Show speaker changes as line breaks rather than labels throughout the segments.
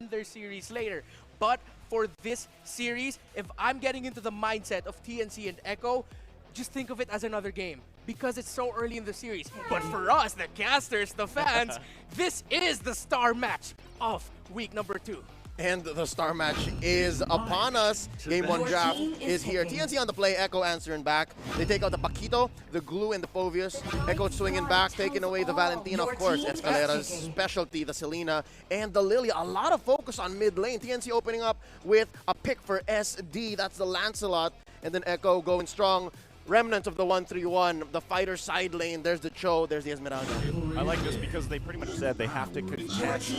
their series later. But for this series, if I'm getting into the mindset of TNC and Echo, just think of it as another game because it's so early in the series. But for us, the casters, the fans, this is the star match of week number 2.
And the star match is upon us. Game 1 draft is here. TNC on the play, Echo answering back. They take out the Paquito, the Glue, and the Povius. Echo swinging back, taking away the Valentina, of course. Escalera's specialty, the Selena, and the Lilia. A lot of focus on mid lane. TNC opening up with a pick for SD. That's the Lancelot. And then Echo going strong. Remnants of the 1-3-1, the fighter side lane, there's the Cho, there's the Esmeralda.
I like this because they pretty much said they have to contest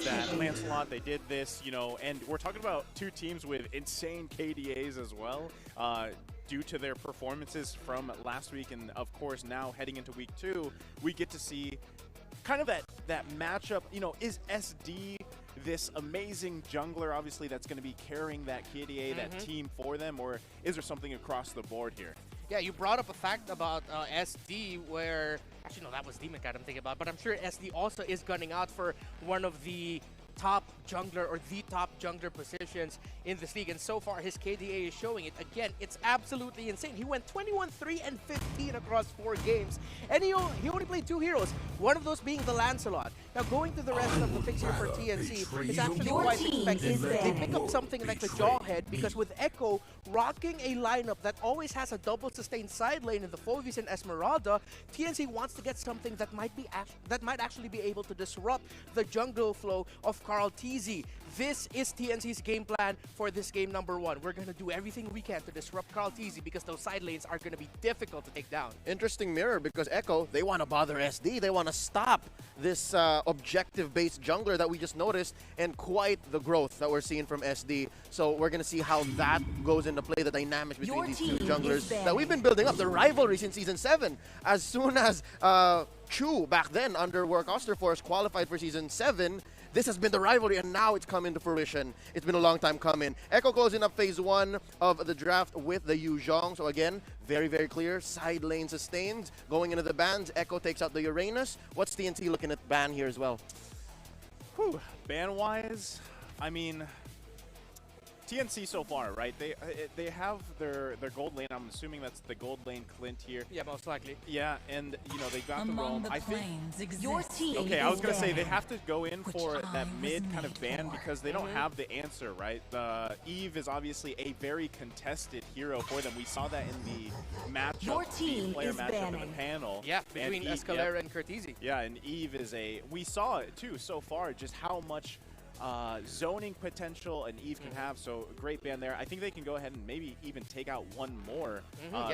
that Lancelot. They did this, you know, and we're talking about two teams with insane KDAs as well, due to their performances from last week. And of course, now heading into week 2, we get to see kind of that matchup. You know, is SD this amazing jungler, obviously, that's going to be carrying that KDA, that team for them, or is there something across the board here?
Yeah, you brought up a fact about SD where, actually no, that was Demon Cat I'm thinking about, but I'm sure SD also is gunning out for one of the top jungler or the top jungler positions in this league, and so far his KDA is showing it. Again, it's absolutely insane. He went 21-3-15 across 4 games, and he only played 2 heroes, one of those being the Lancelot. Now going to the rest of the picks here for TNC, it's actually quite expected. They pick up something like the Jawhead because with Echo rocking a lineup that always has a double sustained side lane in the Fovies and Esmeralda, TNC wants to get something that might actually be able to disrupt the jungle flow of Carl TZ. This is TNC's game plan for this game number 1. We're going to do everything we can to disrupt Carl TZ because those side lanes are going to be difficult to take down.
Interesting mirror because Echo, they want to bother SD. They want to stop this objective-based jungler that we just noticed, and quite the growth that we're seeing from SD. So we're going to see how that goes into play, the dynamics between these two junglers that we've been building up, the rivalry since Season 7. As soon as Chu, back then, under Work Osterforce, qualified for Season 7, this has been the rivalry, and now it's come into fruition. It's been a long time coming. Echo closing up phase 1 of the draft with the Yu Zhong. So again, very, very clear. Side lane sustained. Going into the bans, Echo takes out the Uranus. What's TNT looking at ban here as well?
Whew. Ban-wise, I mean, TNC so far, right? They have their gold lane. I'm assuming that's the gold lane Clint here.
Yeah, most likely.
Yeah, and you know they got the roam. I think.
Your team
Okay, I was gonna say they have to go in for that mid kind of ban because they don't have the answer, right? The Eve is obviously a very contested hero for them. We saw that in the matchup,
Your team
the player
is
matchup in the
banning.
panel.
Yeah, between Escalera and Curtizi.
Yeah, and Eve is we saw it too so far, just how much zoning potential and Eve can have, so great ban there. I think they can go ahead and maybe even take out one more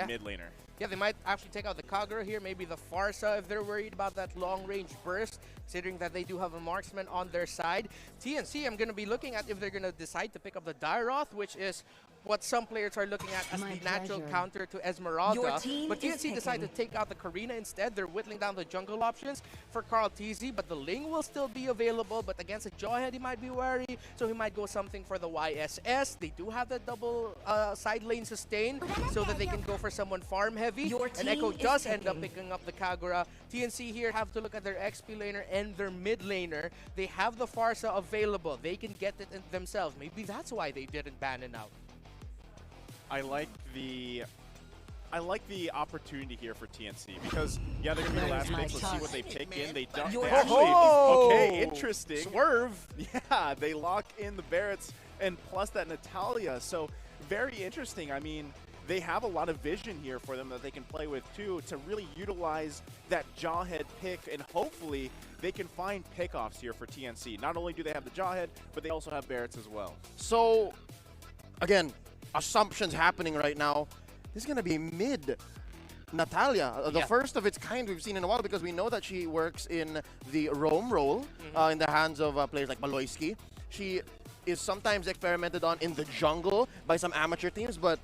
mid laner.
Yeah, they might actually take out the Kagura here, maybe the Farsa if they're worried about that long-range burst, considering that they do have a marksman on their side. TNC, I'm going to be looking at if they're going to decide to pick up the Dairoth, which is what some players are looking at as the natural counter to Esmeralda. But TNC decided to take out the Karina instead. They're whittling down the jungle options for Carl TZ, but the Ling will still be available. But against a Jawhead, he might be wary, so he might go something for the YSS. They do have that double side lane sustain, so that they can go for someone farm heavy. And Echo does end up picking up the Kagura. TNC here have to look at their XP laner and their mid laner. They have the Farsa available. They can get it themselves. Maybe that's why they didn't ban it out.
I like the opportunity here for TNC because yeah, they're gonna be the last picks. Let's see what they pick in. They don't okay, interesting.
Swerve.
Yeah, they lock in the Barretts and plus that Natalia. So very interesting. I mean, they have a lot of vision here for them that they can play with too to really utilize that Jawhead pick, and hopefully they can find pickoffs here for TNC. Not only do they have the Jawhead, but they also have Barretts as well.
So again, assumptions happening right now. This is going to be mid Natalia, the first of its kind we've seen in a while, because we know that she works in the roam role in the hands of players like Maloyski. She is sometimes experimented on in the jungle by some amateur teams, but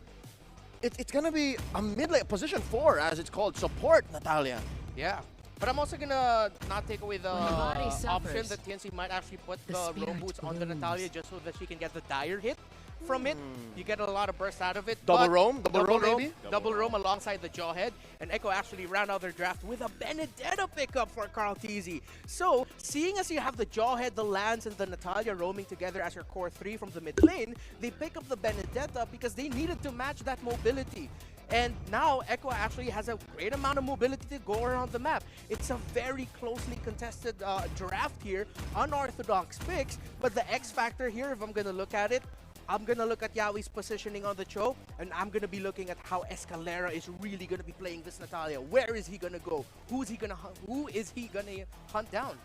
it's going to be a mid-lane, position 4 as it's called, support Natalia.
Yeah. But I'm also gonna not take away the option that TNC might actually put the roam boots on the Natalia just so that she can get the dire hit. from it. You get a lot of burst out of it.
Double
but
roam? Double roam, maybe?
Double roam alongside the Jawhead. And Echo actually round out their draft with a Benedetta pickup for Carl Tizzi. So, seeing as you have the Jawhead, the Lance, and the Natalia roaming together as your core 3 from the mid lane, they pick up the Benedetta because they needed to match that mobility. And now Echo actually has a great amount of mobility to go around the map. It's a very closely contested draft here, unorthodox picks, but the X factor here, if I'm going to look at it, I'm going to look at Yawi's positioning on the Cho, and I'm going to be looking at how Escalera is really going to be playing this Natalia. Where is he going to go? Who is he going to hunt down?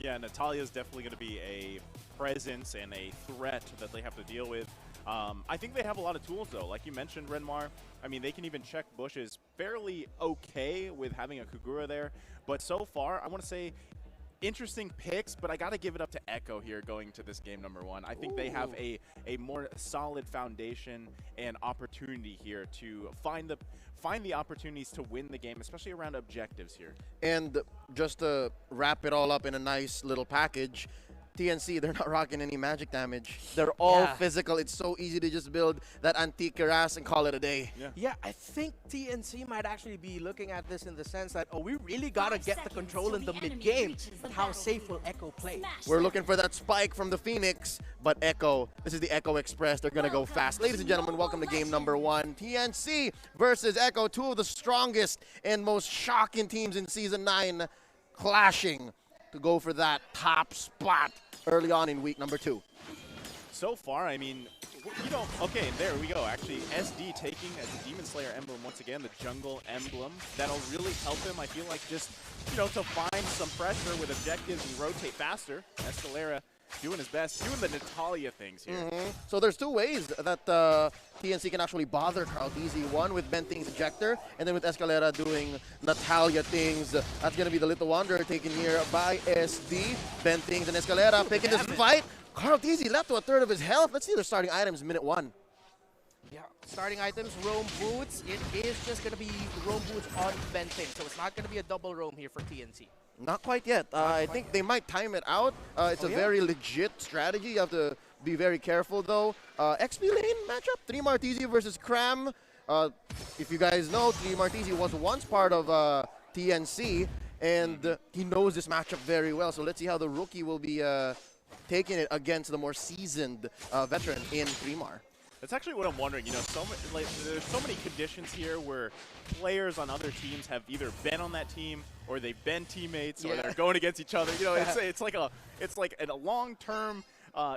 Yeah, Natalia is definitely going to be a presence and a threat that they have to deal with. I think they have a lot of tools, though. Like you mentioned, Renmar, I mean, they can even check bushes fairly okay with having a Kagura there. But so far, I want to say interesting picks, but I got to give it up to Echo here going to this game number 1. I think they have a more solid foundation and opportunity here to find the opportunities to win the game, especially around objectives here. And
just to wrap it all up in a nice little package, TNC, they're not rocking any magic damage. They're all physical. It's so easy to just build that antique Keras and call it a day.
Yeah, I think TNC might actually be looking at this in the sense that, we really got to get the control in the mid-game. But how safe will Echo play?
We're looking for that spike from the Phoenix, but Echo, this is the Echo Express. They're going to go fast. Ladies and gentlemen, welcome to game number 1. TNC versus Echo, 2 of the strongest and most shocking teams in Season 9 clashing to go for that top spot early on in week number 2.
So far, I mean, okay, there we go. Actually, SD taking as a Demon Slayer emblem once again, the jungle emblem. That'll really help him, I feel like, just, to find some pressure with objectives and rotate faster. Escalera doing his best, doing the Natalia things here.
So there's 2 ways that TNC can actually bother Carl Tizzi. One with Benting's ejector, and then with Escalera doing Natalia things. That's going to be the Little Wanderer taken here by SD. Bentings and Escalera picking this fight. Carl Tizzi left to a third of his health. Let's see their starting items minute 1.
Yeah, starting items, roam boots. It is just going to be roam boots on Benting, so it's not going to be a double roam here for TNC.
Not quite yet. I think they might time it out. It's a very legit strategy. You have to be very careful, though. XP lane matchup, 3 Martizzi versus Cram. If you guys know, 3 Martizzi was once part of TNC, and he knows this matchup very well. So let's see how the rookie will be taking it against the more seasoned veteran in 3mar.
That's actually what I'm wondering. There's so many conditions here where players on other teams have either been on that team or they've been teammates or they're going against each other. It's like a long-term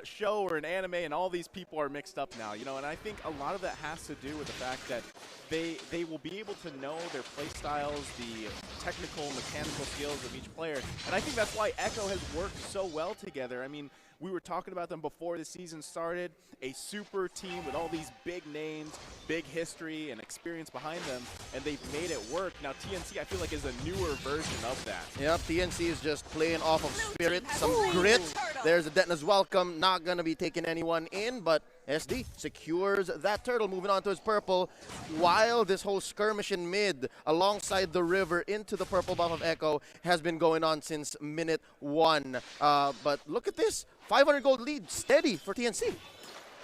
show or an anime, and all these people are mixed up now. And I think a lot of that has to do with the fact that they will be able to know their play styles, the technical, mechanical skills of each player, and I think that's why Echo has worked so well together. I mean, we were talking about them before the season started, a super team with all these big names, big history, and experience behind them, and they've made it work. Now, TNC, I feel like, is a newer version of that.
Yep, TNC is just playing off of spirit, some grit. There's a Detna's welcome, not going to be taking anyone in, but SD secures that turtle, moving on to his purple, while this whole skirmish in mid alongside the river into the purple buff of Echo has been going on since minute 1. But look at this, 500 gold lead, steady for TNC.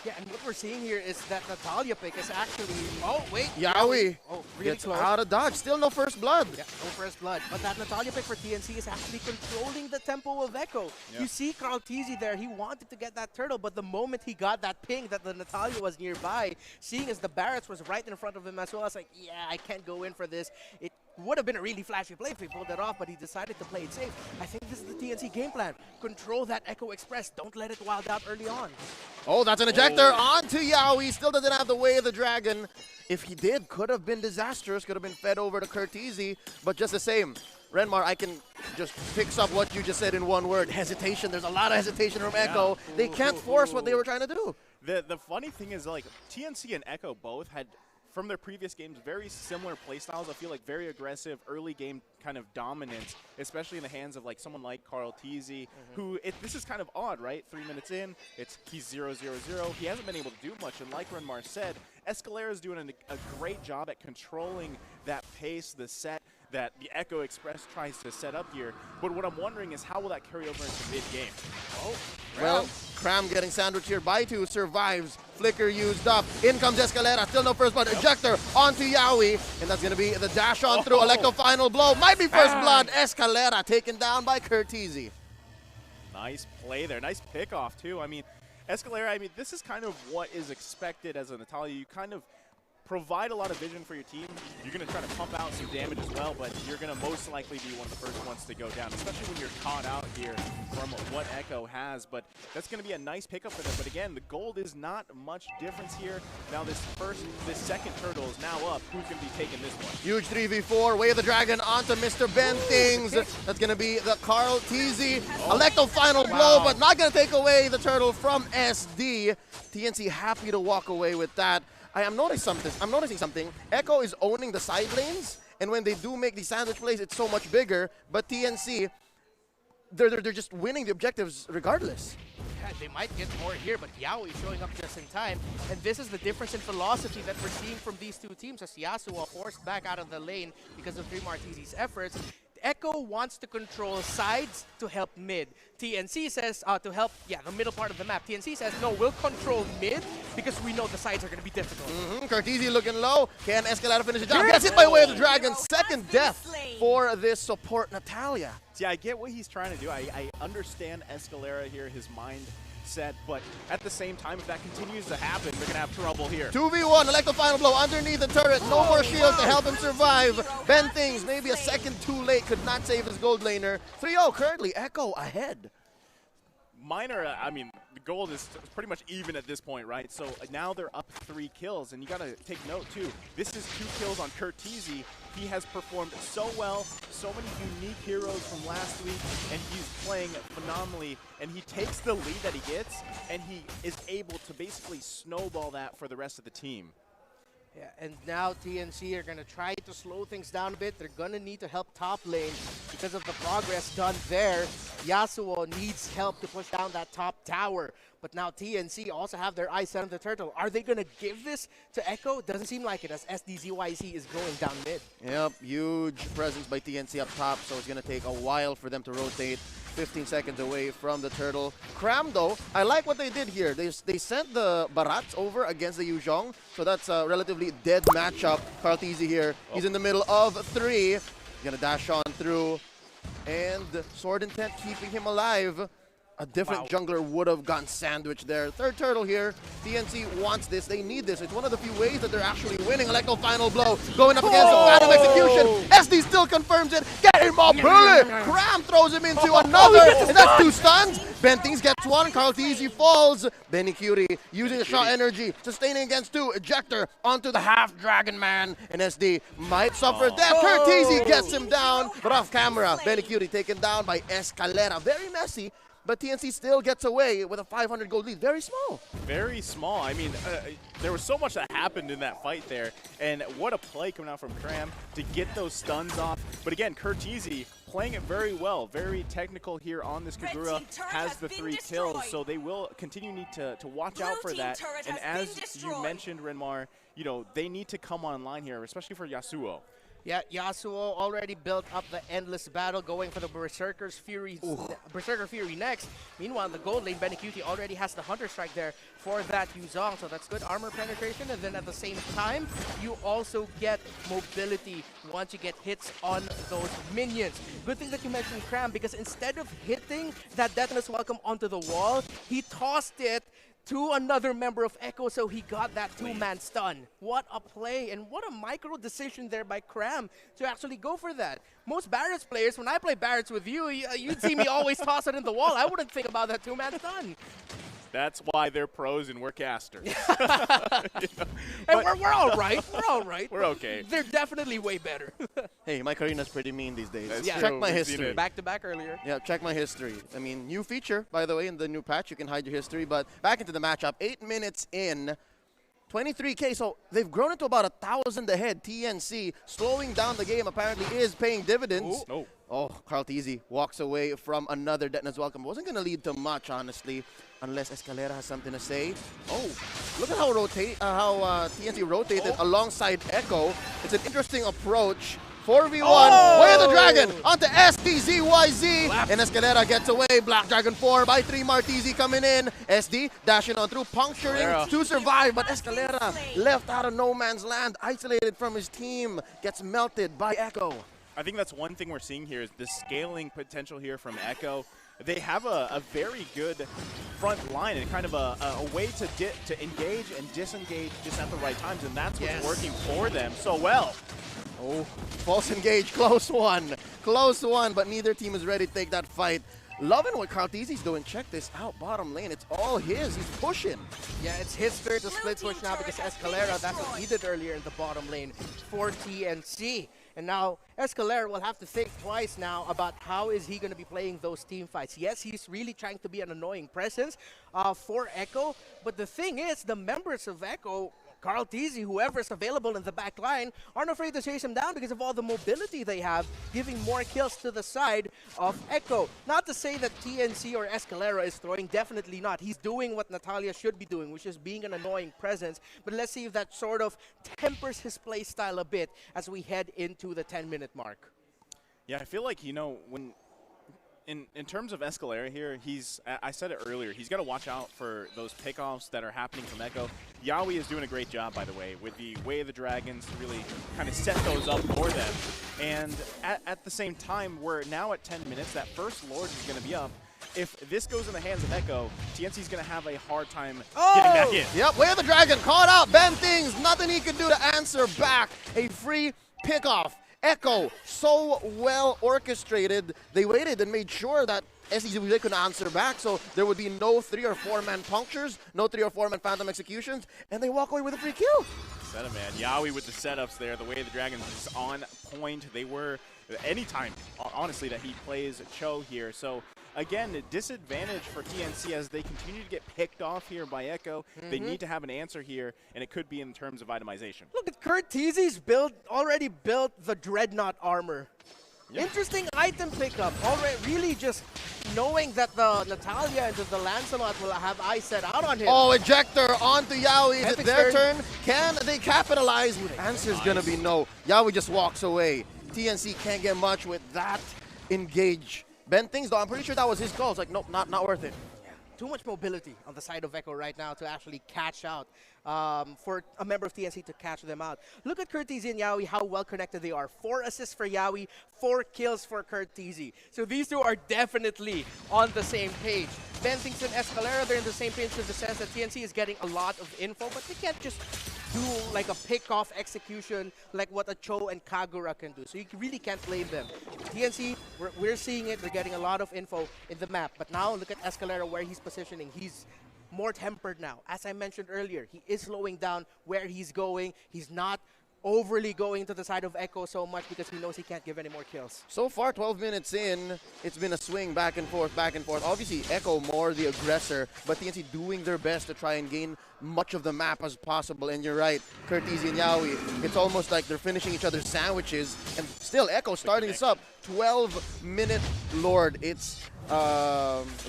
Yeah, and what we're seeing here is that Natalia pick is actually... Oh, wait.
Yawi
really
gets
close.
out of dodge. Still no first blood.
Yeah, no first blood. But that Natalia pick for TNC is actually controlling the tempo of Echo. Yeah. You see Carl Tizzi there. He wanted to get that turtle, but the moment he got that ping that the Natalia was nearby, seeing as the Barretts was right in front of him as well, I was like, yeah, I can't go in for this. It would have been a really flashy play if he pulled that off, but he decided to play it safe. I think this is the TNC game plan. Control that Echo Express. Don't let it wild out early on.
Oh, that's an ejector onto Yawi. Still doesn't have the way of the dragon. If he did, could have been disastrous. Could have been fed over to Curtizi, but just the same. Renmar, I can just fix up what you just said in one word. Hesitation. There's a lot of hesitation from Echo. They can't force what they were trying to do.
The funny thing is, like, TNC and Echo both had, from their previous games, very similar playstyles. I feel like very aggressive, early game kind of dominance, especially in the hands of like someone like Carl Tizzi, who this is kind of odd, right? 3 minutes in, he's 0-0-0. He hasn't been able to do much, and like Renmar said, Escalera is doing a great job at controlling that pace, the set that the Echo Express tries to set up here. But what I'm wondering is how will that carry over into mid-game?
Well, Cram getting sandwiched here by 2, survives Flicker used up. In comes Escalera. Still no first blood. Ejector onto Yaoi. And that's going to be the dash on through. Electro final blow. Might be first blood. Escalera taken down by Curtizi.
Nice play there. Nice pickoff, too. I mean, Escalera, I mean, this is kind of what is expected as a Natalia. You kind of provide a lot of vision for your team. You're going to try to pump out some damage as well, but you're going to most likely be one of the first ones to go down, especially when you're caught out here from what Echo has. But that's going to be a nice pickup for them. But again, the gold is not much difference here. Now this second turtle is now up. Who's going to be taking this one?
Huge 3v4. Way of the Dragon onto Mr. Ben Things. That's going to be the Carl TZ. Electro final blow, but not going to take away the turtle from SD. TNC happy to walk away with that. I'm noticing something. Echo is owning the side lanes, and when they do make the sandwich plays, it's so much bigger. But TNC, they're just winning the objectives regardless.
Yeah, they might get more here, but Yaoi showing up just in time. And this is the difference in philosophy that we're seeing from these two teams, as Yasuo forced back out of the lane because of 3marTZ's efforts. Echo wants to control sides to help mid. TNC says to help, the middle part of the map. TNC says, no, we'll control mid because we know the sides are going to be difficult.
Curtizi looking low. Can Escalada finish the job? Gets hit by Way of the Dragon. Second death for this support, Natalia.
See, I get what he's trying to do. I understand Escalera here, his mind set, but at the same time, if that continues to happen, they're gonna have trouble here.
2v1, Electro final blow underneath the turret. No more shields to help him survive. Ben Things, maybe a second too late, could not save his gold laner. 3-0 currently, Echo ahead.
Minor, I mean, the gold is pretty much even at this point, right? So now they're up 3 kills, and you gotta take note too. This is 2 kills on Curtizi. He has performed so well, so many unique heroes from last week, and he's playing phenomenally. And he takes the lead that he gets, and he is able to basically snowball that for the rest of the team.
Yeah, and now TNC are going to try to slow things down a bit. They're going to need to help top lane because of the progress done there. Yasuo needs help to push down that top tower. But now TNC also have their eyes set on the turtle. Are they going to give this to Echo? Doesn't seem like it, as SDZYC is going down mid.
Yep, huge presence by TNC up top, so it's going to take a while for them to rotate. 15 seconds away from the turtle. Cram, though, I like what they did here. They sent the Barats over against the Yuzhong, so that's a relatively dead matchup. Carl TZ here. He's in the middle of 3. He's going to dash on through. And Sword Intent keeping him alive. A different jungler would have gotten sandwiched there. Third turtle here. TNC wants this. They need this. It's one of the few ways that they're actually winning. Electro final blow. Going up against the Phantom Execution. SD still confirms it. Get him up, bullet! Cram throws him into another. And that's 2 stuns. Ben Things gets 1. Carl TZ falls. Benny Curie using the shot energy. Sustaining against 2. Ejector onto the half Dragon Man. And SD might suffer death. Kurt TZ gets him down. But off camera, Benny Curie taken down by Escalera. Very messy. But TNC still gets away with a 500 gold lead. Very small.
Very small. I mean, there was so much that happened in that fight there. And what a play coming out from Cram to get those stuns off. But again, Curtizi playing it very well. Very technical here on this Kagura. Has the 3 kills. So they will continue need to watch out for that. And as you mentioned, Renmar, you know, they need to come online here, especially for Yasuo.
Yeah, Yasuo already built up the endless battle, going for the Berserker Fury next. Meanwhile, in the gold lane, Benecuti already has the Hunter Strike there for that Yuzhong, so that's good armor penetration. And then at the same time, you also get mobility once you get hits on those minions. Good thing that you mentioned Cram, because instead of hitting that Deathless Welcome onto the wall, he tossed it to another member of Echo, so he got that 2-man stun. What a play, and what a micro decision there by Cram to actually go for that. Most Barret's players, when I play Barret's with you, you'd see me always toss it in the wall. I wouldn't think about that 2-man stun.
That's why they're pros and we're casters.
You know? And we're all right. We're all right.
We're okay.
They're definitely way better.
Hey, Mike Arena's pretty mean these days.
Yeah.
Check my history.
Back to back earlier.
Yeah, check my history. I mean, new feature, by the way, in the new patch. You can hide your history. But back into the matchup. 8 minutes in. 23K, so they've grown into about 1,000 ahead. TNC slowing down the game apparently is paying dividends.
Ooh.
Oh, Carl TZ walks away from another Detna's Welcome. Wasn't going to lead to much, honestly, unless Escalera has something to say. Oh, look at how TNC rotated alongside Echo. It's an interesting approach 4v1.
Oh!
Way of the Dragon onto SDZYZ. And Escalera gets away. Black Dragon 4 by 3. Martizi coming in. SD dashing on through, puncturing to survive. But Escalera left out of no man's land, isolated from his team, gets melted by Echo.
I think that's one thing we're seeing here is the scaling potential here from Echo. They have a very good front line and kind of a way to engage and disengage just at the right times, and that's what's working for them so well.
Oh, false engage, close one, but neither team is ready to take that fight. Loving what Cartezi's doing. Check this out, bottom lane. It's all his. He's pushing.
Yeah, it's his turn to split push now because Escalera, that's what he did earlier in the bottom lane for TNC. And now Escalera will have to think twice now about how is he going to be playing those team fights. Yes, he's really trying to be an annoying presence for Echo, but the thing is, the members of Echo, Carl Teasy, whoever's available in the back line, aren't afraid to chase him down because of all the mobility they have, giving more kills to the side of Echo. Not to say that TNC or Escalera is throwing, definitely not. He's doing what Natalia should be doing, which is being an annoying presence. But let's see if that sort of tempers his play style a bit as we head into the 10-minute mark.
Yeah, I feel like, you know, when in terms of Escalera here, I said it earlier, he's got to watch out for those pickoffs that are happening from Echo. Yawi is doing a great job, by the way, with the Way of the Dragons to really kind of set those up for them. And at the same time, we're now at 10 minutes. That first Lord is going to be up. If this goes in the hands of Echo, TNC is going to have a hard time getting back in.
Yep, Way of the Dragon caught out. Ben Things, nothing he can do to answer back. A free pickoff. Echo, so well orchestrated. They waited and made sure that SDZ couldn't answer back, so there would be no 3 or 4 man punctures, no 3 or 4 man phantom executions, and they walk away with a free kill.
Set him, man. Yawi with the setups there. The Way of the Dragons is on point. They were anytime, honestly, that he plays Cho here. So again, a disadvantage for TNC as they continue to get picked off here by Echo. They need to have an answer here, and it could be in terms of itemization.
Look at Kurt Teasy's already built the Dreadnought armor. Yep. Interesting item pickup. Already, really just knowing that the Natalia and the Lancelot will have eyes set out on him.
Oh, ejector onto Yawi. Is it their turn? Can they capitalize? Answer's gonna be no. Yawi just walks away. TNC can't get much with that engage. Ben Things, though, I'm pretty sure that was his call. It's like, nope, not worth it.
Yeah. Too much mobility on the side of Echo right now to actually catch out, for a member of TNC to catch them out. Look at Curtizi and Yawi, how well connected they are. 4 assists for Yawi, 4 kills for Curtizi. So these two are definitely on the same page. Ben Things and Escalera, they're in the same page in the sense that TNC is getting a lot of info, but they can't just do like a pick-off execution like what a Cho and Kagura can do. So you really can't blame them. TNC, we're seeing it. They're getting a lot of info in the map. But now look at Escalera, where he's positioning. He's more tempered now. As I mentioned earlier, he is slowing down where he's going. He's not overly going to the side of Echo so much because he knows he can't give any more kills.
So far, 12 minutes in, it's been a swing back and forth, back and forth. Obviously, Echo more the aggressor, but TNC doing their best to try and gain much of the map as possible. And you're right, Curtizi and Yawi, it's almost like they're finishing each other's sandwiches. And still, Echo starting this up. 12-minute Lord. It's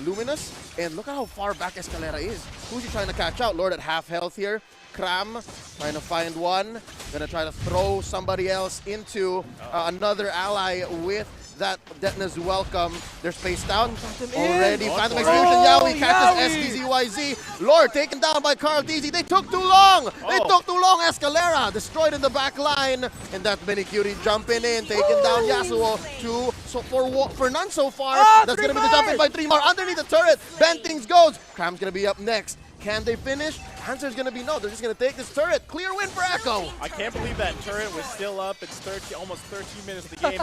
Luminous. And look at how far back Escalera is. Who's he trying to catch out? Lord at half health here. Kram trying to find one. Gonna try to throw somebody else into another ally with that Detna's welcome. They're spaced out already. Phantom execution. Yawi catches SPZYZ. Lord taken down by Carl DZ. They took too long. They took too long. Escalera destroyed in the back line. And that Benicuri jumping in, taking down Yasuo. So for none so far. That's gonna be the jump in by 3 more. Underneath the turret. Bentings goes. Kram's gonna be up next. Can they finish? Answer's going to be no. They're just going to take this turret. Clear win for Echo.
I can't believe that turret was still up. It's almost 13 minutes of the game.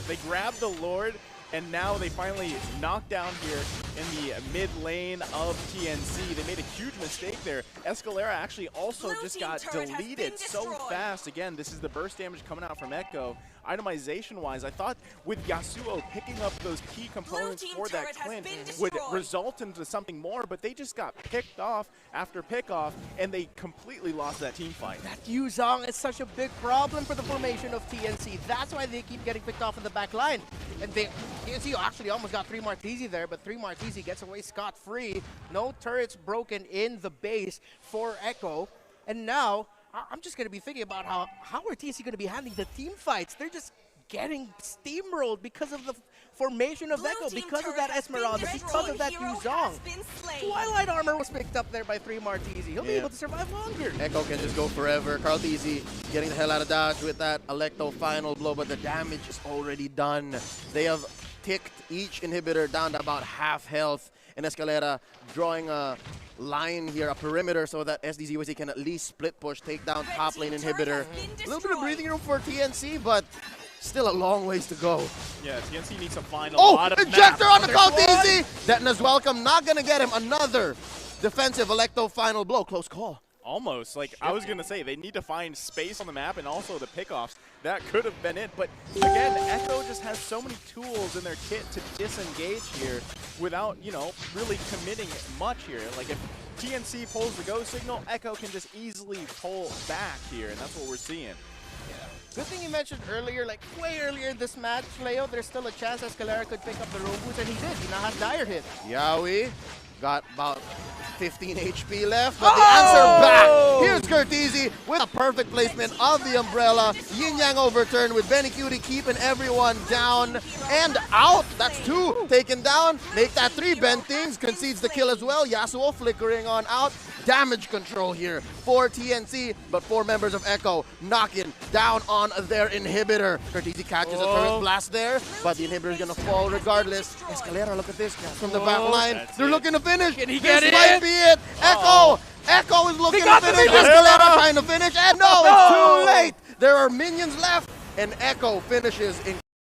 They grabbed the Lord, and now they finally knocked down here in the mid lane of TNC. They made a huge mistake there. Escalera actually also just got deleted so fast. Again, this is the burst damage coming out from Echo. Itemization-wise, I thought with Yasuo picking up those key components for that Clint would result into something more, but they just got picked off after pickoff, and they completely lost that team fight.
That Yuzong is such a big problem for the formation of TNC. That's why they keep getting picked off in the back line. And TNC actually almost got 3 Martisi there, but 3 Martisi gets away scot-free. No turrets broken in the base for Echo. And now I'm just going to be thinking about how are TNC going to be handling the team fights. They're just getting steamrolled because of the formation of Echo, because of that Esmeralda, because of that Yuzong. Twilight Armor was picked up there by 3 Martizi. He'll be able to survive longer.
Echo can just go forever. Carl Teasy getting the hell out of dodge with that Electo final blow, but the damage is already done. They have ticked each inhibitor down to about half health, and Escalera drawing a line here, a perimeter, so that SDZYZ can at least split push, take down top lane inhibitor. A little bit of breathing room for TNC, but still a long ways to go.
Yeah, TNC needs to find a lot of
Ejector on the
Carl
Carl Teasy! Detna's welcome, not gonna get him another defensive Electo final blow. Close call.
Almost. Like, I was going to say, they need to find space on the map and also the pickoffs. That could have been it. But, again, Echo just has so many tools in their kit to disengage here without, you know, really committing much here. Like, if TNC pulls the go signal, Echo can just easily pull back here, and that's what we're seeing.
Good thing you mentioned earlier, like way earlier in this match, Leo, there's still a chance Escalera could pick up the road boots, and he did. He now has Dire Hit.
Yaoi got about 15 HP left, but the answer back. Here's Curteasy with a perfect placement of the umbrella. Yin Yang overturned with Benny Cutie keeping everyone down and out. That's 2 taken down. Make that 3. Ben Things concedes the kill as well. Yasuo flickering on out. Damage control here for TNC, but 4 members of Echo knocking down on their inhibitor. Curteasy catches a turret blast there, but the inhibitor is going to fall regardless. Escalera, look at this from the back line. They're looking to finish.
Can he get
this
it?
might be it. Echo! Echo is looking to finish. Escalera trying to finish, and no, it's too late. There are minions left, and Echo finishes in